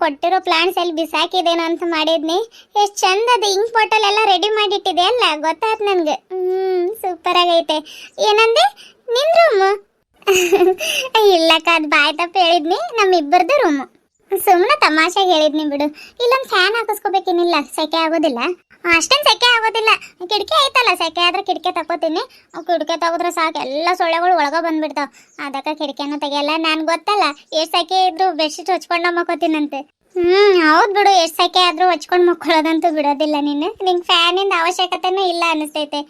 ಕೊಟ್ಟಿರೋ ಪ್ಲಾಂಟ್ಸ್ ಎಲ್ಲಿ ಬಿಸಾಕಿದೇನೋ ಅಂತ ಮಾಡಿದ್ನಿ. ಎಷ್ಟು ಚಂದ ಅದು ಇಂಕ್ ಬಾಟಲ್ ಎಲ್ಲ ರೆಡಿ ಮಾಡಿಟ್ಟಿದೆ ಅಲ್ಲ, ಗೊತ್ತಾಯ್ತು ನನಗೆ. ಸೂಪರ್ ಆಗೈತೆ. ಏನಂದೆ ನಿನ್ ರೂಮು? ಇಲ್ಲಕ್ಕ, ಅದು ಬಾಯ್ ತಪ್ಪ ಹೇಳಿದ್ನಿ. ನಮ್ಮಿಬ್ಬರದು ರೂಮು. ಸುಮ್ಮನೆ ತಮಾಷೆಗೆ ಹೇಳಿದ್ನಿ ಬಿಡು. ಇಲ್ಲೊಂದು ಫ್ಯಾನ್ ಹಾಕಿಸ್ಕೋಬೇಕೇನಿಲ್ಲ, ಸೆಕೆ ಆಗೋದಿಲ್ಲ. ಅಷ್ಟೇನು ಸೆಕೆ ಆಗೋದಿಲ್ಲ. ಕಿಟಕಿ ಐತಲ್ಲ, ಸೆಕೆ ಆದ್ರೆ ಕಿಟಕಿ ತಗೋತೀನಿ. ಕಿಟಕಿ ತೆಗೆದ್ರೆ ಸಾಕು, ಎಲ್ಲ ಸೊಳ್ಳೆಗಳು ಒಳಗೆ ಬಂದ್ಬಿಡ್ತಾವ. ಅದಕ್ಕೆ ಕಿಟಕಿಯನ್ನು ತೆಗಿಯಲ್ಲ. ನಾನು ಗೊತ್ತಲ್ಲ, ಎಷ್ಟು ಸೆಕೆ ಇದ್ರು ಬೆಡ್ಶೀಟ್ ಹೊಚ್ಕೊಂಡು ಮಕ್ಕೋತೀನಂತೆ. ಹೌದು ಬಿಡು, ಎಷ್ಟು ಸೆಕೆ ಆದರೂ ಹೊಚ್ಕೊಂಡು ಮಕ್ಕೊಳ್ಳೋದಂತೂ ಬಿಡೋದಿಲ್ಲ. ನಿಂಗೆ ಫ್ಯಾನಿಂದ ಅವಶ್ಯಕತೆನೂ ಇಲ್ಲ ಅನಿಸ್ತೈತೆ.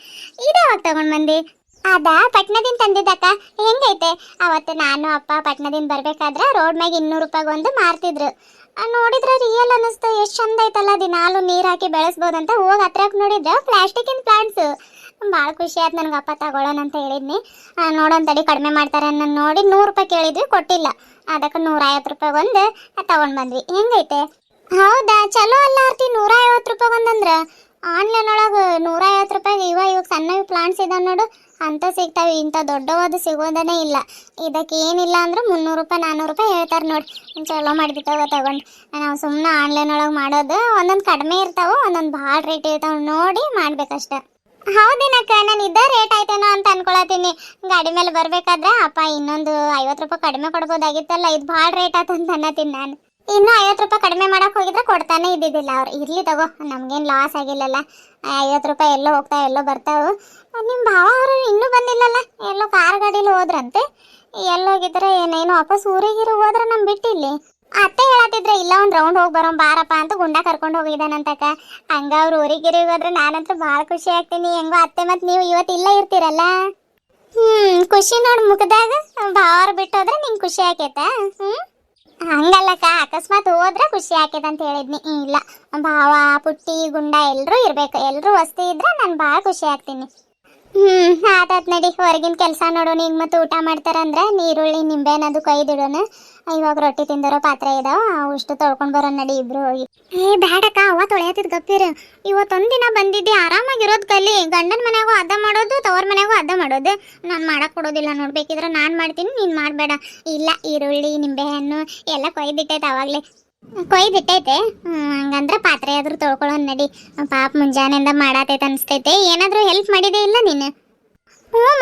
ಇದ್ಯಾವಾಗ ತಗೊಂಡು ಬಂದು? ಅದ ಪಟ್ನದಿಂದ ತಂದಿದ್ದಕ್ಕ. ಹೆಂಗೈತೆ? ಅವತ್ತು ನಾನು ಅಪ್ಪ ಪಟ್ನದಿಂದ ಬರ್ಬೇಕಾದ್ರೆ ರೋಡ್ ಮ್ಯಾಗ 200 ರೂಪಾಯಿಗೆ ಒಂದು ಮಾರ್ತಿದ್ರು. ನೋಡಿದ್ರೆ ರಿಯಲ್ ಅನ್ನಿಸ್ತು. ಎಷ್ಟು ಚಂದ ಐತಲ್ಲ, ದಿನಾಲು ನೀರು ಹಾಕಿ ಬೆಳೆಸ್ಬೋದಂತ. ಹೋಗಿ ಹತ್ರಕ್ಕೆ ನೋಡಿದ್ರೆ ಪ್ಲಾಸ್ಟಿಕ್ಕಿನ ಪ್ಲಾಂಟ್ಸು. ಭಾಳ ಖುಷಿ ಆಯ್ತು ನನಗೆ. ಅಪ್ಪ ತಗೊಳ್ಳೋಣ ಅಂತ ಹೇಳಿದ್ನಿ. ನೋಡೋಣ ತಡಿ, ಕಡಿಮೆ ಮಾಡ್ತಾರೆ ನಾನು ನೋಡಿ 100 ರೂಪಾಯಿ ಕೇಳಿದ್ವಿ, ಕೊಟ್ಟಿಲ್ಲ. ಅದಕ್ಕೆ 150 ರೂಪಾಯಿಗೆ ಒಂದು ತಗೊಂಡು ಬಂದ್ವಿ. ಹೆಂಗೈತೆ? ಹೌದಾ, ಚಲೋ ಅಲ್ಲ ಆರ್ತಿ. 150 ರೂಪಾಯಿ ಒಂದಂದ್ರೆ ಆನ್ಲೈನ್ ಒಳಗೆ 150 ರೂಪಾಯಿಗೆ ಇವಾಗ ಸಣ್ಣ ಪ್ಲಾಂಟ್ಸ್ ಇದಾವೆ ನೋಡು, ಅಂತ ಸಿಗ್ತಾವೆ. ಇಂಥ ದೊಡ್ಡವಾದ ಸಿಗೋದೇ ಇಲ್ಲ. ಇದಕ್ಕೆ ಏನಿಲ್ಲ ಅಂದ್ರೆ 300 ರೂಪಾಯಿ 400 ರೂಪಾಯಿ ಹೇಳ್ತಾರೆ ನೋಡಿ. ಚಲೋ ಮಾಡಿಬಿಟ್ಟವ ತಗೊಂಡು. ನಾವು ಸುಮ್ಮನೆ ಆನ್ಲೈನ್ ಒಳಗೆ ಮಾಡೋದು. ಒಂದೊಂದು ಕಡಿಮೆ ಇರ್ತಾವೆ, ಒಂದೊಂದು ಭಾಳ ರೇಟ್ ಇರ್ತಾವೆ, ನೋಡಿ ಮಾಡ್ಬೇಕಷ್ಟೆ. ಹೌದೇನಕ್ಕ, ನಾನು ಇದ್ದ ರೇಟ್ ಆಯ್ತೇನೋ ಅಂತ ಅನ್ಕೊಳತೀನಿ. ಗಾಡಿ ಮೇಲೆ ಬರಬೇಕಾದ್ರೆ ಅಪ್ಪ ಇನ್ನೊಂದು 50 ರೂಪಾಯಿ ಕಡಿಮೆ ಕೊಡ್ಬೋದಾಗಿತ್ತಲ್ಲ, ಇದು ಭಾಳ ರೇಟ್ ಆಯ್ತಂತ ಅನ್ನತೀನಿ ನಾನು. ಇನ್ನೂ 50 ರೂಪಾಯಿ ಕಡಿಮೆ ಮಾಡಕ್ಕೆ ಹೋಗಿದ್ರೆ ಕೊಡ್ತಾನೆ ಇದ್ದಿದ್ದಿಲ್ಲ ಅವ್ರು. ಇರಲಿ ತಗೋ, ನಮಗೇನು ಲಾಸ್ ಆಗಿಲ್ಲಲ್ಲ. 50 ರೂಪಾಯಿ ಎಲ್ಲೋ ಹೋಗ್ತಾವೆ ಎಲ್ಲೋ ಬರ್ತಾವೆ. ನಿಮ್ಮ ಭಾವ ಅವರು ಇನ್ನೂ ಬಂದಿಲ್ಲಲ್ಲ, ಎಲ್ಲೋ ಕಾರ್ ಗಾಡೀಲಿ ಹೋದ್ರಂತೆ. ಎಲ್ಲೋಗಿದ್ರೆ ಏನೇನು ವಾಪಸ್ ಊರಿಗಿರು ಹೋದ್ರೆ ನಮ್ಮ ಬಿಟ್ಟಿಲ್ಲಿ. ಅತ್ತೆ ಹೇಳತ್ತಿದ್ರೆ ಇಲ್ಲ, ಒಂದು ರೌಂಡ್ ಹೋಗಿ ಬರೋಣ ಬಾರಪ್ಪ ಅಂತ ಗುಂಡ ಕರ್ಕೊಂಡು ಹೋಗಿದ್ದಾನಂತಕ್ಕ. ಹಂಗ ಅವ್ರು ಊರಿಗಿರಿ ಹೋದ್ರೆ ನಾನಂತೂ ಭಾಳ ಖುಷಿ ಆಗ್ತೀನಿ. ಹೆಂಗೋ ಅತ್ತೆ ಮತ್ತು ನೀವು ಇವತ್ತು ಇಲ್ಲ ಇರ್ತೀರಲ್ಲ. ಖುಷಿ ನೋಡಿ ಮುಖದಾಗ. ಭಾವ ಬಿಟ್ಟೋದ್ರೆ ನಿಂಗೆ ಖುಷಿ ಆಕೈತಾ? ಹಂಗಲ್ಲಕ್ಕ, ಅಕಸ್ಮಾತ್ ಹೋದ್ರೆ ಖುಷಿ ಆಕೈತೆ ಅಂತ ಹೇಳಿದ್ನಿ. ಇಲ್ಲ, ಭಾವ ಪುಟ್ಟಿ ಗುಂಡ ಎಲ್ಲರೂ ಇರ್ಬೇಕು. ಎಲ್ಲರೂ ವಸ್ತಿ ಇದ್ರೆ ನಾನು ಭಾಳ ಖುಷಿ ಆಗ್ತೀನಿ. ಆತಾತ್ ನಡಿ, ಹೊರಗಿನ ಕೆಲಸ ನೋಡೋಣ. ಈಗ ಮತ್ತೆ ಊಟ ಮಾಡ್ತಾರಂದ್ರೆ ನೀರುಳ್ಳಿ ನಿಂಬೆನದು ಕೊಯ್ದಿಡೋಣ. ಇವಾಗ ರೊಟ್ಟಿ ತಿಂದಿರೋ ಪಾತ್ರೆ ಇದಾವ, ಅವು ಇಷ್ಟು ತೊಳ್ಕೊಂಡು ಬರೋಣ ನಡಿ ಇಬ್ರು ಹೋಗಿ. ಬ್ಯಾಡಕ್ಕ, ಅವ್ವ ತೊಳೆಯತ್ತಿದ್ ಗಪ್ಪಿರು. ಇವತ್ತೊಂದಿನ ಬಂದಿದ್ದೆ, ಆರಾಮಾಗಿರೋದು ಕಲಿ. ಗಂಡನ ಮನೆಯಾಗೂ ಅದ ಮಾಡೋದು, ತವ್ರ ಮನೆಯಾಗೂ ಅದ ಮಾಡೋದು. ನಾನು ಮಾಡಕ್ಕೆ ಕೊಡೋದಿಲ್ಲ. ನೋಡ್ಬೇಕಿದ್ರೆ ನಾನು ಮಾಡ್ತೀನಿ, ನೀನು ಮಾಡಬೇಡ. ಇಲ್ಲ, ಈರುಳ್ಳಿ ನಿಂಬೆಹಣ್ಣು ಎಲ್ಲ ಕೊಯ್ದಿಟ್ಟೈತೆ, ಅವಾಗಲೇ ಕೊಯ್ದಿಟ್ಟೈತೆ. ಹಂಗಂದ್ರೆ ಪಾತ್ರೆ ಆದ್ರೂ ತೊಳ್ಕೊಳ್ಳೋಣ ನಡಿ. ಪಾಪ ಮುಂಜಾನೆಯಿಂದ ಮಾಡತೈತೆ ಅನಿಸ್ತೈತೆ. ಏನಾದರೂ ಹೆಲ್ಪ್ ಮಾಡಿದೆ ಇಲ್ಲ ನೀನು?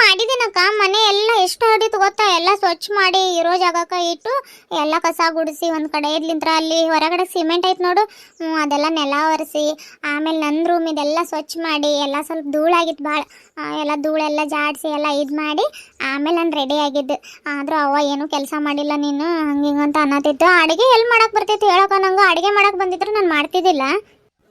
ಮಾಡಿದ್ದೀನಕ್ಕ. ಮನೆ ಎಲ್ಲ ಎಷ್ಟು ಹಡಿತು ಗೊತ್ತಾ? ಎಲ್ಲ ಸ್ವಚ್ಛ ಮಾಡಿ ಇರೋ ಜಾಗಕ್ಕೆ ಇಟ್ಟು ಎಲ್ಲ ಕಸ ಗುಡಿಸಿ ಒಂದು ಕಡೆ ಇದ್ಲಿಂತ್ರ ಅಲ್ಲಿ ಹೊರಗಡೆ ಸಿಮೆಂಟ್ ಐತೆ ನೋಡು, ಅದೆಲ್ಲ ನೆಲ ಒರೆಸಿ ಆಮೇಲೆ ನನ್ನ ರೂಮ್ ಇದೆಲ್ಲ ಸ್ವಚ್ಛ ಮಾಡಿ ಎಲ್ಲ ಸ್ವಲ್ಪ ಧೂಳಾಗಿತ್ತು ಭಾಳ. ಎಲ್ಲ ಧೂಳೆಲ್ಲ ಜಾಡಿಸಿ ಎಲ್ಲ ಇದು ಮಾಡಿ ಆಮೇಲೆ ನಾನು ರೆಡಿ ಆಗಿದ್ದು. ಆದರೂ ಅವ್ವ ಏನೂ ಕೆಲಸ ಮಾಡಿಲ್ಲ, ನೀನು ಹಂಗಿಂಗಂತ ಅನ್ನತ್ತಿತ್ತು. ಅಡುಗೆ ಎಲ್ಲಿ ಮಾಡಕ್ಕೆ ಬರ್ತೈತಿ ಹೇಳಕ್ಕ? ನಂಗೆ ಅಡುಗೆ ಮಾಡಕ್ಕೆ ಬಂದಿದ್ರು ನಾನು ಮಾಡ್ತಿದ್ದಿಲ್ಲ.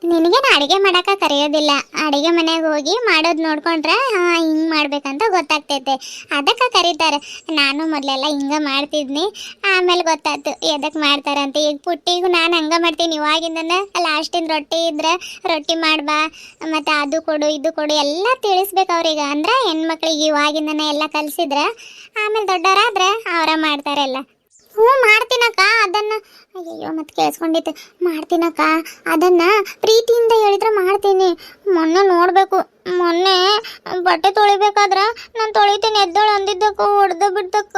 ನಿನಗೇನು ಅಡುಗೆ ಮಾಡೋಕೆ ಕರೆಯೋದಿಲ್ಲ. ಅಡುಗೆ ಮನೆಗೆ ಹೋಗಿ ಮಾಡೋದು ನೋಡ್ಕೊಂಡ್ರೆ ಹಿಂಗೆ ಮಾಡ್ಬೇಕಂತ ಗೊತ್ತಾಗ್ತೈತೆ, ಅದಕ್ಕೆ ಕರೀತಾರೆ. ನಾನು ಮೊದಲೆಲ್ಲ ಹಿಂಗೆ ಮಾಡ್ತಿದ್ನಿ, ಆಮೇಲೆ ಗೊತ್ತಾಯ್ತು ಎದಕ್ಕೆ ಮಾಡ್ತಾರೆ ಅಂತ. ಈಗ ಪುಟ್ಟಿಗೂ ನಾನು ಹಂಗೆ ಮಾಡ್ತೀನಿ ಇವಾಗಿಂದನೇ. ಲಾಸ್ಟಿಂದ ರೊಟ್ಟಿ ಇದ್ರೆ ರೊಟ್ಟಿ ಮಾಡ್ಬಾ, ಮತ್ತು ಅದು ಕೊಡು ಇದು ಕೊಡು ಎಲ್ಲ ತಿಳಿಸ್ಬೇಕು ಅವ್ರಿಗೆ. ಅಂದ್ರೆ ಹೆಣ್ಮಕ್ಳಿಗೆ ಇವಾಗಿಂದನೇ ಎಲ್ಲ ಕಲಿಸಿದ್ರೆ ಆಮೇಲೆ ದೊಡ್ಡವರಾದ್ರೆ ಅವರ ಮಾಡ್ತಾರೆಲ್ಲ. ಮಾಡ್ತೀನಕ್ಕ ಅದನ್ನು. ಅಯ್ಯೋ ಮತ್ತೆ ಕೇಳಿಸ್ಕೊಂಡಿತ್ತು. ಮಾಡ್ತೀನಕ್ಕ ಅದನ್ನು, ಪ್ರೀತಿಯಿಂದ ಹೇಳಿದ್ರೆ ಮಾಡ್ತೀನಿ. ಮೊನ್ನೆ ನೋಡಬೇಕು, ಮೊನ್ನೆ ಬಟ್ಟೆ ತೊಳಿಬೇಕಾದ್ರೆ ನಾನು ತೊಳಿತೀನಿ ಎದ್ದೋಳು ಅಂದಿದ್ದಕ್ಕ ಹೊಡೆದು ಬಿಡ್ತಕ್ಕ.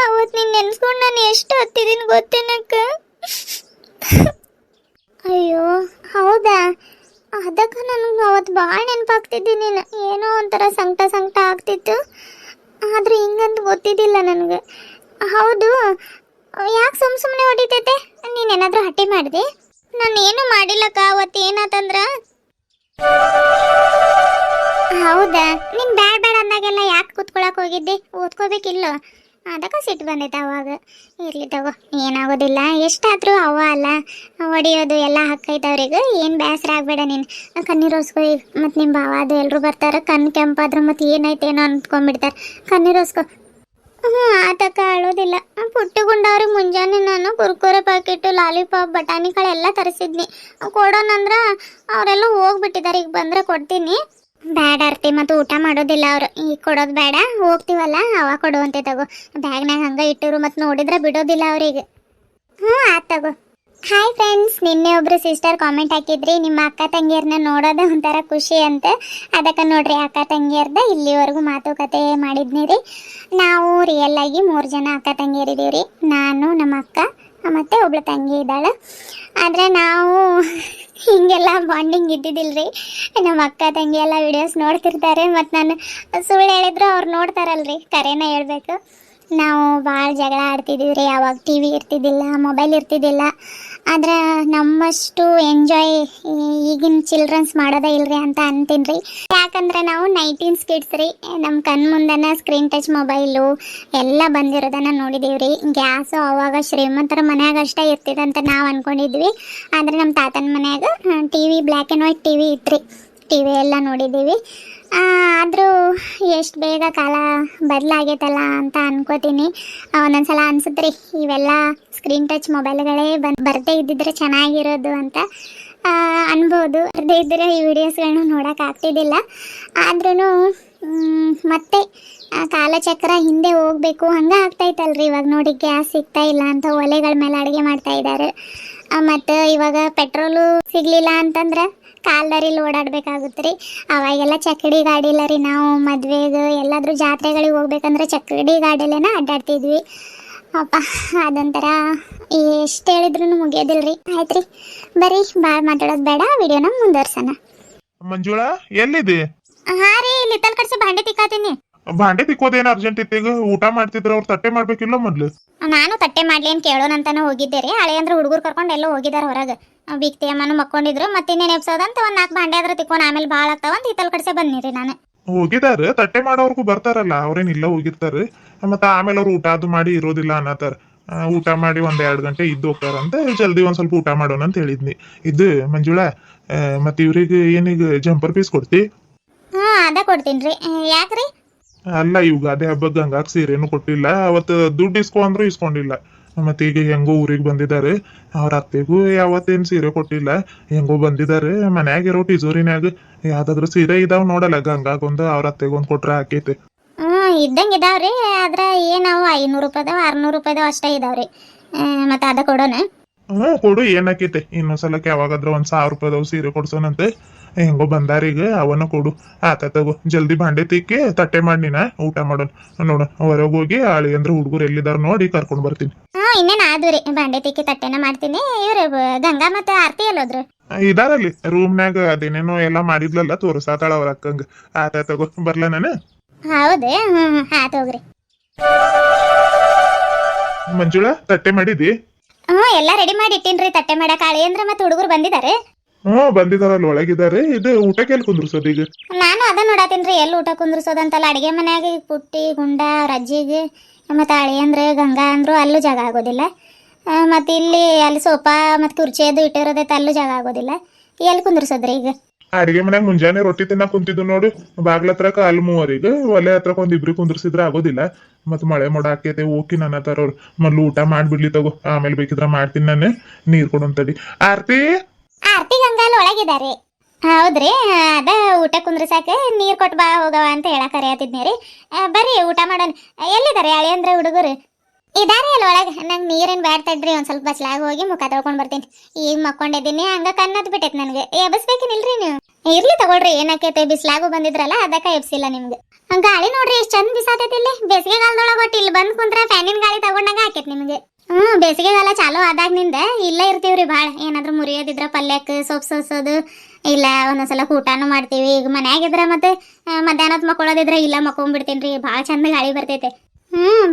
ಅವತ್ತು ನೀನು ನೆನೆಸ್ಕೊಂಡು ನಾನು ಎಷ್ಟು ಹತ್ತಿದ್ದೀನಿ ಗೊತ್ತೇನಕ್ಕ? ಅಯ್ಯೋ ಹೌದಾ? ಅದಕ್ಕೆ ನನಗೆ ಅವತ್ತು ಭಾಳ ನೆನಪಾಗ್ತಿದ್ದೀನಿ. ನೀನು ಏನೋ ಒಂಥರ ಸಂಕಟ ಆಗ್ತಿತ್ತು, ಆದ್ರೆ ಹಿಂಗಂತ ಗೊತ್ತಿದ್ದಿಲ್ಲ ನನಗೆ. ಹೌದು, ಯಾಕೆ ಸುಮ್ಮನೆ ಹೊಡಿತೈತೆ? ನೀನೇನಾದರೂ ಹಟ್ಟಿ ಮಾಡಿದೆ? ನಾನು ಏನು ಮಾಡಿಲ್ಲಕ್ಕ. ಅವತ್ತು ಏನಾತಂದ್ರೆ, ಹೌದಾ, ನೀನು ಬೇಡ ಅಂದಾಗೆಲ್ಲ ಯಾಕೆ ಕೂತ್ಕೊಳಕ್ಕೆ ಹೋಗಿದ್ದೆ? ಓದ್ಕೋಬೇಕಿಲ್ಲ, ಅದಕ್ಕೆ ಸಿಟ್ಟು ಬಂದೈತೆ ಅವಾಗ. ಇರಲಿ ತಗೋ, ಏನಾಗೋದಿಲ್ಲ. ಎಷ್ಟಾದರೂ ಅವ್ವ ಅಲ್ಲ, ಹೊಡಿಯೋದು ಎಲ್ಲ ಹಾಕೈತೆ ಅವ್ರಿಗೆ. ಏನು ಬೇಸರ ಆಗಬೇಡ ನೀನು. ಕಣ್ಣೀರು ಒರೆಸ್ಕೊ. ಮತ್ತು ನಿಮ್ಮ ಭಾವ ಅದು ಎಲ್ಲರೂ ಬರ್ತಾರೆ, ಕಣ್ಣು ಕೆಂಪಾದ್ರೆ ಮತ್ತು ಏನಾಯ್ತೇನೋ ಅಂದ್ಕೊಂಡ್ಬಿಡ್ತಾರೆ. ಕಣ್ಣೀರು ಒರೆಸ್ಕೊ. ಆತಕ್ಕ ಅಳೋದಿಲ್ಲ. ಪುಟ್ಟಗುಂಡವ್ರಿಗೆ ಮುಂಜಾನೆ ನಾನು ಕುರ್ಕುರೆ ಪ್ಯಾಕೆಟು ಲಾಲಿಪಾಪ್ ಬಟಾಣಿಗಳೆಲ್ಲ ತರಿಸಿದ್ನಿ. ಕೊಡೋಣಂದ್ರೆ ಅವರೆಲ್ಲ ಹೋಗ್ಬಿಟ್ಟಿದ್ದಾರೆ. ಈಗ ಬಂದರೆ ಕೊಡ್ತೀನಿ. ಬೇಡ ಅರ್ತಿ, ಮತ್ತು ಊಟ ಮಾಡೋದಿಲ್ಲ ಅವರು. ಈಗ ಕೊಡೋದು ಬೇಡ, ಹೋಗ್ತೀವಲ್ಲ ಅವಾಗ ಕೊಡುವಂತೆ ತಗೋ. ಬ್ಯಾಗ್ನಾಗ ಹಂಗೆ ಇಟ್ಟಿರು, ಮತ್ತು ನೋಡಿದ್ರೆ ಬಿಡೋದಿಲ್ಲ ಅವ್ರಿಗೆ. ಆಯ್ತು ತಗೋ. ಹಾಯ್ ಫ್ರೆಂಡ್ಸ್, ನಿನ್ನೆ ಒಬ್ರು ಸಿಸ್ಟರ್ ಕಾಮೆಂಟ್ ಹಾಕಿದ್ರಿ ನಿಮ್ಮ ಅಕ್ಕ ತಂಗಿಯರನ್ನ ನೋಡೋದು ಒಂಥರ ಖುಷಿ ಅಂತ. ಅದಕ್ಕೆ ನೋಡ್ರಿ ಅಕ್ಕ ತಂಗಿಯರ್ದ ಇಲ್ಲಿವರೆಗೂ ಮಾತುಕತೆ ಮಾಡಿದ್ನಿ ರೀ. ನಾವು ರಿಯಲ್ ಆಗಿ 3 ಜನ ಅಕ್ಕ ತಂಗಿಯರಿದ್ದೀವಿ ರೀ. ನಾನು, ನಮ್ಮ ಅಕ್ಕ ಮತ್ತು ಒಬ್ಳು ತಂಗಿ ಇದ್ದಾಳೆ. ಆದರೆ ನಾವು ಹಿಂಗೆಲ್ಲ ಬಾಂಡಿಂಗ್ ಇದ್ದಿದ್ದಿಲ್ರಿ. ನಮ್ಮ ಅಕ್ಕ ತಂಗಿ ಎಲ್ಲ ವಿಡಿಯೋಸ್ ನೋಡ್ತಿರ್ತಾರೆ, ಮತ್ತು ನಾನು ಸುಳ್ಳು ಹೇಳಿದ್ರು ಅವ್ರು ನೋಡ್ತಾರಲ್ರಿ, ಕರೆನ ಹೇಳ್ಬೇಕು. ನಾವು ಭಾಳ ಜಗಳ ಆಡ್ತಿದ್ದೀವಿ ರೀ. ಅವಾಗ ಟಿ ವಿ ಇರ್ತಿದ್ದಿಲ್ಲ, ಮೊಬೈಲ್ ಇರ್ತಿದ್ದಿಲ್ಲ. ಆದರೆ ನಮ್ಮಷ್ಟು ಎಂಜಾಯ್ ಈಗಿನ ಚಿಲ್ಡ್ರನ್ಸ್ ಮಾಡೋದೇ ಇಲ್ರಿ ಅಂತ ಅಂತೀನಿ ರೀ. ಯಾಕಂದ್ರೆ ನಾವು 19s ಕಿಡ್ಸ್ ರೀ. ನಮ್ಮ ಕಣ್ಣು ಮುಂದೆನ ಸ್ಕ್ರೀನ್ ಟಚ್ ಮೊಬೈಲು ಎಲ್ಲ ಬಂದಿರೋದನ್ನು ನೋಡಿದ್ದೀವಿ ರೀ. ಗ್ಯಾಸು ಅವಾಗ ಶ್ರೀಮಂತರ ಮನ್ಯಾಗ ಅಷ್ಟೇ ಇರ್ತಿದಂತ ನಾವು ಅಂದ್ಕೊಂಡಿದ್ವಿ. ಆದರೆ ನಮ್ಮ ತಾತನ ಮನ್ಯಾಗ T V, black and white T V ಇತ್ತು ರೀ. ಟಿ ವಿ ಎಲ್ಲ ನೋಡಿದ್ದೀವಿ. ಆದರೂ ಎಷ್ಟು ಬೇಗ ಕಾಲ ಬದಲಾಗೈತಲ್ಲ ಅಂತ ಅನ್ಕೋತೀನಿ. ಒಂದೊಂದ್ಸಲ ಅನ್ಸುತ್ತೆ ರೀ, ಇವೆಲ್ಲ ಸ್ಕ್ರೀನ್ ಟಚ್ ಮೊಬೈಲ್ಗಳೇ ಬರದೇ ಇದ್ದಿದ್ರೆ ಚೆನ್ನಾಗಿರೋದು ಅಂತ ಅನ್ಬೋದು. ಬರದೇ ಇದ್ದರೆ ಈ ವಿಡಿಯೋಸ್ಗಳನ್ನ ನೋಡೋಕ್ಕಾಗ್ತಿದ್ದಿಲ್ಲ. ಆದ್ರೂ ಮತ್ತೆ ಕಾಲಚಕ್ರ ಹಿಂದೆ ಹೋಗಬೇಕು ಹಂಗೆ ಆಗ್ತಾಯಿತ್ತಲ್ರಿ. ಇವಾಗ ನೋಡಿ, ಗ್ಯಾಸ್ ಸಿಗ್ತಾ ಇಲ್ಲ ಅಂತ ಒಲೆಗಳ ಮೇಲೆ ಅಡುಗೆ ಮಾಡ್ತಾ ಇದ್ದಾರೆ. ಮತ್ತು ಇವಾಗ ಪೆಟ್ರೋಲು ಸಿಗಲಿಲ್ಲ ಅಂತಂದ್ರೆ ಕಾಲ್ದಾರಿಲಿ ಓಡಾಡಬೇಕಾಗುತ್ತೆ ರೀ. ಅವಾಗೆಲ್ಲ ಚಕ್ಕಡಿ ಗಾಡಿ ಇಲ್ಲ ರೀ. ನಾವು ಮದುವೆಗೆ ಎಲ್ಲಾದರೂ ಜಾತ್ರೆಗಳಿಗೆ ಹೋಗ್ಬೇಕಂದ್ರೆ ಚಕ್ಕಡಿ ಗಾಡಿಲೇನ ಅಡ್ಡಾಡ್ತಿದ್ವಿ. ಅಪ್ಪ ಅದೊಂಥರ ಎಷ್ಟು ಹೇಳಿದ್ರು ಮುಗಿಯೋದಿಲ್ಲ ರೀ. ಆಯ್ತು ರೀ, ಬರೀ ಭಾಳ ಮಾತಾಡೋದು ಬೇಡ, ವಿಡಿಯೋನ ಮುಂದುವರ್ಸೋಣ. ಮಂಜುಳಾ, ಎಲ್ಲಿದೆ? ಹಾಂ ರೀ, ಇಲ್ಲಿ ಹಿತ್ತಲ್ ಕಡ್ಸಿ ಭಾಂಡೆ ತಿಕ್ಕಾತೀನಿ. ಭಾಂಡೆ ತಿಕ್ಕೋದೇನು ಅರ್ಜೆಂಟ್ ಇತ್ತು? ಈಗ ಊಟ ಮಾಡ್ತಿದ್ರ, ಅವ್ರು ತಟ್ಟೆ ಮಾಡ್ಬೇಕಿಲ್ಲ ಮೊದ್ಲು? ನಾನು ತಟ್ಟೆ ಮಾಡ್ಲಿ ಅಂತ ಕೇಳೋಣಂತಾನೆ ಹೋಗಿದ್ದೆ ರೀ. ಹಳೆ ಅಂದ್ರೆ ಹುಡುಗರು ಕರ್ಕೊಂಡು ಎಲ್ಲೋ ಹೋಗಿದ್ದಾರೆ ಹೊರಗೆ. ಬಿಕ್ತಿ ಅಮ್ಮನು ಮಕ್ಕೊಂಡಿದ್ರು. ಮತ್ತಿನ್ನೇನು ಎಬ್ಸೋದಂತ ಒಂದು 4 ಭಾಂಡೆ ಆದ್ರೆ ತಿಕ್ಕೊಂಡು ಆಮೇಲೆ ಭಾಳ ಆಗ್ತಾವಂತ ಹಿತ್ತಲ್ ಕಡ್ಸೆ ಬಂದಿರಿ ನಾನು. ಹೋಗಿದಾರ, ತಟ್ಟೆ ಮಾಡೋರ್ಗು ಬರ್ತಾರಲ್ಲ, ಅವ್ರೇನ್ ಇಲ್ಲ ಹೋಗಿರ್ತಾರ. ಮತ್ತೆ ಆಮೇಲೆ ಅವ್ರು ಊಟ ಅದು ಮಾಡಿ ಇರೋದಿಲ್ಲ ಅನ್ನತಾರ. ಊಟ ಮಾಡಿ 1-2 ಗಂಟೆ ಇದ್ದು ಹೋಗ್ತಾರಂತೆ. ಜಲ್ದಿ ಒಂದ್ ಸ್ವಲ್ಪ ಊಟ ಮಾಡೋಣ ಅಂತ ಹೇಳಿದ್ನಿ. ಇದು ಮಂಜುಳಾ, ಮತ್ತೆ ಇವ್ರಿಗೆ ಏನೀಗ ಜಂಪರ್ ಪೀಸ್ ಕೊಡ್ತಿ? ಹಾಂ, ಅದ ಕೊಡ್ತೀನಿ ರೀ. ಯಾಕ್ರಿ? ಅಲ್ಲ, ಇವಾಗ ಅದೇ ಹಬ್ಬಕ್ಕೆ ಗಂಗಾಕ್ ಸೀರೆನು ಕೊಟ್ಟಿಲ್ಲ. ಅವತ್ತು ದುಡ್ಡು ಇಸ್ಕೊ ಅಂದ್ರು ಇಸ್ಕೊಂಡಿಲ್ಲ. ಮತ್ತೆ ಈಗ ಹೆಂಗೋ ಊರಿಗೆ ಬಂದಿದ್ದಾರೆ. ಅವ್ರ ಅತ್ತೆಗೂ ಯಾವತ್ತೇನು ಸೀರೆ ಕೊಟ್ಟಿಲ್ಲ. ಹೆಂಗೋ ಬಂದಿದ್ದಾರೆ. ಮನ್ಯಾಗಿರೋ ಟಿಜೋರಿನ್ಯಾಗ ಯಾವ್ದಾದ್ರು ಸೀರೆ ಇದಾವ್ ನೋಡಲ್ಲ, ಗಂಗಾಗೊಂದು ಅವ್ರ ಅತ್ತೆಗೊಂದು ಕೊಟ್ರೆ ಆಕೈತೆ. ಇದ್ದಂಗೆ ಇದಾವ್ರಿ. ಆದ್ರೆ ಏನಾವು 500 ರೂಪಾಯಿದಾವ, 600 ರೂಪಾಯಿದಾವ ಅಷ್ಟೇ ಇದಾವ್ರಿ. ಮತ್ತೆ ಅದ ಕೊಡೋಣ? ಕೊಡು, ಏನಾಕೈತೆ. ಇನ್ನೊಂದ್ಸಲಕ್ಕೆ ಯಾವಾಗಾದ್ರೂ 1,000 ರೂಪಾಯಿದವ್ ಸೀರೆ ಕೊಡ್ಸೋಣಂತೆ. ಹೆಂಗೋ ಬಂದಾರೀಗ, ಅವನ್ನ ಕೊಡು. ಆತ ತಗೋ, ಜಲ್ದಿ ಭಾಂಡೆ ತಿಕ್ಕಿ ತಟ್ಟೆ ಮಾಡಿ ನೀನ ಊಟ ಮಾಡೋಣ. ನೋಡ, ಹೊರಗೆ ಹೋಗಿ ಆಳಿ ಅಂದ್ರೆ ಹುಡುಗರು ಎಲ್ಲಿದಾರ ನೋಡಿ ಕರ್ಕೊಂಡು ಬರ್ತೀನಿ. ಇನ್ನೇನು ಆದ್ವು ರೀ, ಭಾಂಡೆ ತಿಕ್ಕಿ ತಟ್ಟೆನ ಮಾಡ್ತೀನಿ. ಇವ್ರು ಗಂಗಾ ಮತ್ತೆ ಆರ್ತಿ ಎಲ್ಲೋದ್ರು? ಇದಾರಲ್ಲಿ ರೂಮ್ನಾಗ ಅದೇನೇನೋ ಎಲ್ಲ ಮಾಡಿದ್ಲಲ್ಲ, ತೋರಿಸಾತಾಳ ಅವ್ರ ಅಕ್ಕಂಗ. ಆತ ತಗೋ, ಬರ್ಲ ನಾನು? ಹೌದೇ? ಆತ್ ಹೋಗ್ರಿ. ಮಂಜುಳಾ, ತಟ್ಟೆ ಮಾಡಿದಿ? ಎಲ್ಲ ರೆಡಿ ಮಾಡಿ ಇಟ್ಟೀನ್ರಿ ತಟ್ಟೆ ಮಾಡಕ್. ಆಳಿ ಅಂದ್ರೆ ಮತ್ತೆ ಹುಡುಗರು ಬಂದಿದ್ದಾರೆ. ಬಂದಿದಾರಲ್ಲ, ಒಳಗಿದ್ದಾರೆ. ಇದು ಊಟಕ್ಕೆ ಎಲ್ಲಿ ಕುಂದ್ರಸೋದು ಈಗ? ನಾನು ಅದ ನೋಡಾತೀನ್ರಿ, ಎಲ್ಲಿ ಊಟ ಕುಂದ್ರಸೋದಂತಲ್ಲ. ಅಡಿಗೆ ಮನ್ಯಾಗ ಈಗ ಪುಟ್ಟಿ, ಗುಂಡ, ಅವ್ರ ಅಜ್ಜಿಗೆ ಮತ್ತು ಅಳಿ ಅಂದ್ರೆ ಗಂಗಾ ಅಂದ್ರು ಅಲ್ಲೂ ಜಾಗ ಆಗೋದಿಲ್ಲ. ಮತ್ತು ಇಲ್ಲಿ ಅಲ್ಲಿ ಸೋಫಾ ಮತ್ತು ಕುರ್ಚಿ ಅದು ಇಟ್ಟಿರೋದೈತೆ, ಅಲ್ಲೂ ಜಾಗ ಆಗೋದಿಲ್ಲ. ಎಲ್ಲಿ ಕುಂದ್ರಸೋದ್ರಿ ಈಗ? ಅಡಿಗೆ ಮನ್ಯಾಗ ಮುಂಜಾನೆ ರೊಟ್ಟಿ ತಿನ್ನಕ್ ಕುಂತಿದ್ದು ನೋಡು. ಬಾಗ್ಲ ಹತ್ರಕ ಅಲ್ಲಿ 3 ಈಗ ಒಲೆ ಹತ್ರಕ್ ಒಂದಿಬ್ರು ಕುಂದ್ರಸಿದ್ರೆ ಆಗೋದಿಲ್ಲ. ಮತ್ ಮಳೆ ಮೋಡ ಆಕೈತೆ, ಓಕಿ ನನ್ನ ತರೋರು ಮೊದ್ಲು ಊಟ ಮಾಡ್ಬಿಡ್ಲಿ ತಗೋ, ಆಮೇಲೆ ಬೇಕಿದ್ರ ಮಾಡ್ತೀನಿ ನಾನು. ನೀರ್ ಕೊಡೋಂತಡಿ. ಆರ್ತಿ ಆರ್ತಿ ಗಂಗಾ ಅಲ್ಲಿ ಒಳಗಿದ್ದಾರೆ. ಹೌದ್ರಿ, ಅದ ಊಟ ಕುಂದ್ರಸಾಕ ನೀರ್ ಕೊಟ್ಟು ಬಾ ಹೋಗವ ಅಂತ ಹೇಳಕ್ ಕರೆಯತ್ತಿದ್ನಿ ರೀ. ಬರ್ರಿ ಊಟ ಮಾಡೋಣ. ಎಲ್ಲಿದ್ದಾರೆ ಅಳಿ ಅಂದ್ರೆ ಹುಡುಗರು? ಇದಾರೆ ಅಲ್ಲಿ ಒಳಗೆ. ನಂಗೆ ನೀರೇನು ಬ್ಯಾಡ್ ತಡ್ರಿ, ಒಂದು ಸ್ವಲ್ಪ ಬಸ್ಲಾಗ ಹೋಗಿ ಮುಖ ತೊಳ್ಕೊಂಡು ಬರ್ತೀನಿ. ಈಗ ಮಕ್ಕೊಂಡಿದ್ದೀನಿ, ಹಂಗ ಕಣ್ಣದ್ ಬಿಟ್ಟೈತೆ ನನಗೆ. ಎಬ್ಬಸ್ಬೇಕೇನಿಲ್ರಿ ನೀವು? ಇರ್ಲಿ ತಗೊಳ್ರಿ, ಏನಕ್ಕೈತೆ, ಬಿಸ್ಲಾಗು ಬಂದಿದ್ರಲ್ಲ ಅದಕ್ಕೆ ಎಬ್ಸಿಲ್ಲ ನಿಮ್ಗೆ. ಗಾಳಿ ನೋಡ್ರಿ ಎಷ್ಟು ಚಂದ ಬಿಸಾತೈತಿ ಇಲ್ಲಿ. ಬೇಸಿಗೆಗಾಲದೊಳಗೆ ಒಟ್ಟು ಇಲ್ಲಿ ಬಂದು ಕುಂತ್ರ ಫ್ಯಾನಿನ ಗಾಳಿ ತಗೊಂಡಾಗ ಆಕೈತಿ ನಿಮಗೆ. ಬೇಸಿಗೆಗಾಲ ಚಾಲೂ ಆದಾಗ್ನಿಂದ ಇಲ್ಲೇ ಇರ್ತೀವ್ರಿ ಭಾಳ. ಏನಾದರೂ ಮುರಿಯೋದಿದ್ರ ಪಲ್ಯಕ್ಕೆ ಸೊಪ್ಪು ಸೋಸೋದು, ಇಲ್ಲ ಒಂದೊಂದ್ಸಲ ಊಟನೂ ಮಾಡ್ತೀವಿ. ಈಗ ಮನ್ಯಾಗಿದ್ರೆ ಮತ್ತೆ ಮಧ್ಯಾಹ್ನದ ಮಕ್ಕೊಳ್ಳೋದಿದ್ರೆ ಇಲ್ಲ ಮಕ್ಕೊಂಡ್ಬಿಡ್ತೀನಿ ರೀ. ಭಾಳ ಚಂದ ಗಾಳಿ ಬರ್ತೈತೆ.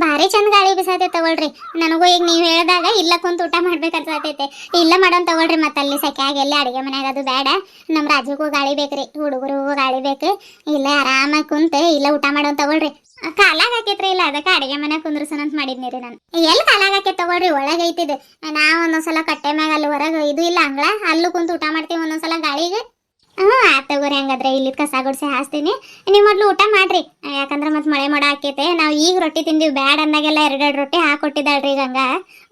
ಭಾರಿ ಚಂದ ಗಾಳಿ ಬಿಸಾತೈತೆ ತಗೊಳ್ರಿ. ನನಗೂ ಈಗ ನೀವು ಹೇಳಿದಾಗ ಇಲ್ಲ ಕುಂತ ಊಟ ಮಾಡ್ಬೇಕನ್ಸತೈತೆ. ಇಲ್ಲ ಮಾಡೋಣ ತಗೊಳ್ರಿ. ಮತ್ತೆ ಅಲ್ಲಿ ಸೆಕ್ಯಾಗ ಎಲ್ಲಿ ಅಡಿಗೆ ಮನ್ಯಾಗ ಅದು ಬೇಡ. ನಮ್ಮ ರಾಜುಗೂ ಗಾಳಿ ಬೇಕ್ರಿ, ಹುಡುಗರಿಗೂ ಗಾಳಿ ಬೇಕು. ಇಲ್ಲ ಆರಾಮಾಗಿ ಕುಂತ ಇಲ್ಲ ಊಟ ಮಾಡೋಣ ತಗೊಳ್ರಿ. ಕಾಲಾಗ ಹಾಕೈತ್ರಿ, ಇಲ್ಲ ಅದಕ್ಕೆ ಅಡಿಗೆ ಮನ್ಯಾಗ ಕುಂದ್ರಸೋಣ ಅಂತ ಮಾಡಿದ್ನಿ ರೀ ನಾನು. ಎಲ್ಲಿ ಕಾಲಾಗ ಹಾಕೈತೆ ತಗೊಳ್ರಿ, ಒಳಗೆ ಐತಿದ್. ನಾವು ಒಂದೊಂದ್ಸಲ ಕಟ್ಟೆ ಮ್ಯಾಗ ಅಲ್ಲಿ ಹೊರಗೆ ಇದು ಇಲ್ಲ ಅಂಗಳ, ಅಲ್ಲೂ ಕುಂತ ಊಟ ಮಾಡ್ತೀವಿ ಒಂದೊಂದ್ಸಲ ಗಾಳಿಗೆ. ಆತ್ ತಗೋರಿ. ಹಂಗಾದ್ರೆ ಇಲ್ಲಿ ಕಸ ಗುಡ್ಸಿ ಹಾಸ್ತೀನಿ. ನೀವು ಮೊದ್ಲು ಊಟ ಮಾಡ್ರಿ, ಯಾಕಂದ್ರೆ ಮತ್ತೆ ಮಳೆ ಮೋಡ ಆಕೈತೆ. ನಾವು ಈಗ ರೊಟ್ಟಿ ತಿಂದಿವಿ, ಬ್ಯಾಡ್ ಅಂದಾಗೆಲ್ಲ 2 ರೊಟ್ಟಿ ಹಾಕೊಟ್ಟಿದ್ದಾಳ್ರಿ ಗಂಗಾ.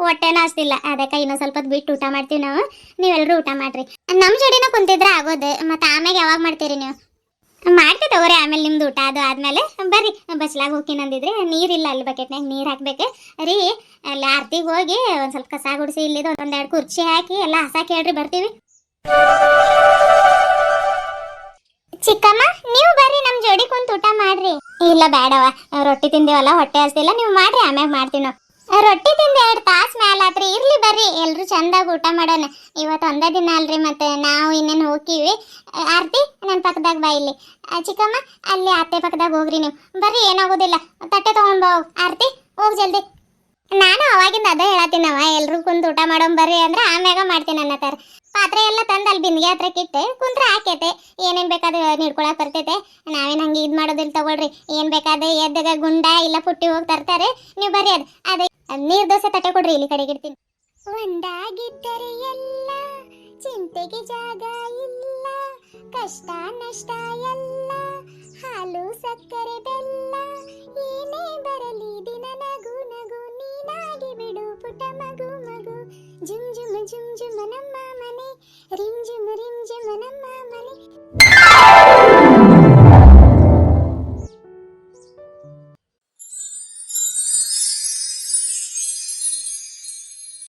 ಹೊಟ್ಟೆನ ಅಷ್ಟಿಲ್ಲ, ಅದಕ್ಕೆ ಇನ್ನೊಂದು ಸ್ವಲ್ಪ ಬಿಟ್ಟು ಊಟ ಮಾಡ್ತೀವಿ ನಾವು. ನೀವೆಲ್ಲರೂ ಊಟ ಮಾಡ್ರಿ. ನಮ್ಮ ಜೋಡಿನ ಕುಂತಿದ್ರೆ ಆಗೋದು. ಮತ್ತೆ ಆಮ್ಯಾಗ ಯಾವಾಗ ಮಾಡ್ತೀರಿ ನೀವು? ಮಾಡ್ತೆ ತಗೋರಿ ಆಮೇಲೆ ನಿಮ್ದು ಊಟ ಅದು ಆದ್ಮೇಲೆ ಬರ್ರಿ ಬಸ್ಲಾಗ ಹೋಗ್ತೀನಿ ಅಂದಿದ್ರೆ ನೀರಿಲ್ಲ ಅಲ್ಲಿ ಬಕೆಟ್ನಾಗ ನೀರು ಹಾಕ್ಬೇಕು ರೀ. ಅಲ್ಲಿ ಆರ್ತಿಗೆ ಹೋಗಿ ಒಂದು ಸ್ವಲ್ಪ ಕಸ ಗುಡಿಸಿ ಇಲ್ಲಿದ್ದು ಒಂದೆರಡು ಕುರ್ಚಿ ಹಾಕಿ ಎಲ್ಲ ಹಸಾಕಿ ಹೇಳ್ರಿ ಬರ್ತೀವಿ. ಚಿಕ್ಕಮ್ಮ ನೀವು ಬರ್ರಿ ನಮ್ಮ ಜೋಡಿ ಕುಂತ ಊಟ ಮಾಡ್ರಿ. ಇಲ್ಲ ಬೇಡವ, ರೊಟ್ಟಿ ತಿಂದಿವಲ್ಲ ಹೊಟ್ಟೆ ಹಸ್ತಿಲ್ಲ, ನೀವು ಮಾಡ್ರಿ ಆಮ್ಯಾಗ ಮಾಡ್ತೀವಿ ನಾವು. ರೊಟ್ಟಿ ತಿಂದು 2 ತಾಸು ಮ್ಯಾಲಾತ್ರಿ, ಇರ್ಲಿ ಬರ್ರಿ ಎಲ್ರು ಚಂದಾಗಿ ಊಟ ಮಾಡೋಣ. ಇವತ್ತು ಒಂದೇ ದಿನ ಅಲ್ರಿ, ಮತ್ತೆ ನಾವು ಇನ್ನೇನು ಹೋಗ್ತೀವಿ. ಆರ್ತಿ ನನ್ನ ಪಕ್ಕದಾಗ ಬಾ ಇಲ್ಲಿ. ಚಿಕ್ಕಮ್ಮ ಅಲ್ಲಿ ಅತ್ತೆ ಪಕ್ಕದಾಗ ಹೋಗ್ರಿ ನೀವು. ಬರ್ರಿ ಏನಾಗೋದಿಲ್ಲ, ತಟ್ಟೆ ತಗೊಂಡ್ ಬಾ ಆರ್ತಿ, ಹೋಗ್ ಜಲ್ದಿ. ನಾನು ಅವಾಗಿಂದ ಅದೇ ಹೇಳತ್ತೀನವ, ಎಲ್ರು ಕುಂದು ಊಟ ಮಾಡೋಣ ಬರ್ರಿ ಅಂದ್ರೆ ಆಮ್ಯಾಗ ಮಾಡ್ತೀನಿ ಅನ್ನತ್ತಾರ. ಪಾತ್ರೆ ಎಲ್ಲ ತಂದು ಅಲ್ಲಿ ಬಿಂದಿಗೆ ಹತ್ರ ಕಿಟ್ಟೆ ಕುಂತ್ರ ಹಾಕೈತೆ, ಏನೇನು ಬೇಕಾದ್ರೆ ನೀಡ್ಕೊಳಕ್ ಬರ್ತೈತೆ. ನಾವೇನು ಹಂಗೆ ಇದು ಮಾಡೋದಿಲ್ಲ ತಗೊಳ್ರಿ. ಏನು ಬೇಕಾದ್ರೆ ಎದ್ದಾಗ ಗುಂಡ ಇಲ್ಲ ಪುಟ್ಟಿ ಹೋಗಿ ತರ್ತಾರೆ, ನೀವು ಬರ್ರಿ. ಅದೇ ನೀರು ದೋಸೆ ತಟ್ಟೆ ಕೊಡ್ರಿ, ಇಲ್ಲಿ ಕಡೆಗೆ ಇಡ್ತೀನಿ. ಒಂದಾಗಿದ್ದರೆ ಎಲ್ಲ ಚಿಂತೆಗೆ ಜಾಗ ಇಲ್ಲ, ಕಷ್ಟ ನಷ್ಟ ಎಲ್ಲ ಹಾಲು ಸಕ್ಕರೆ ಬೆಲ್ಲ, ಏನೇ ಬರಲಿ ದಿನ ನಗು ನಗು, ನೀನಾಗಿ ಬಿಡು ಪುಟ ಮಗು ಮಗು. ಜುಮ್ ಜುಮ್ ಜುಮ್ ಜುಮ್ ನಮ್ಮ ಮನೆ, ರಿಮ್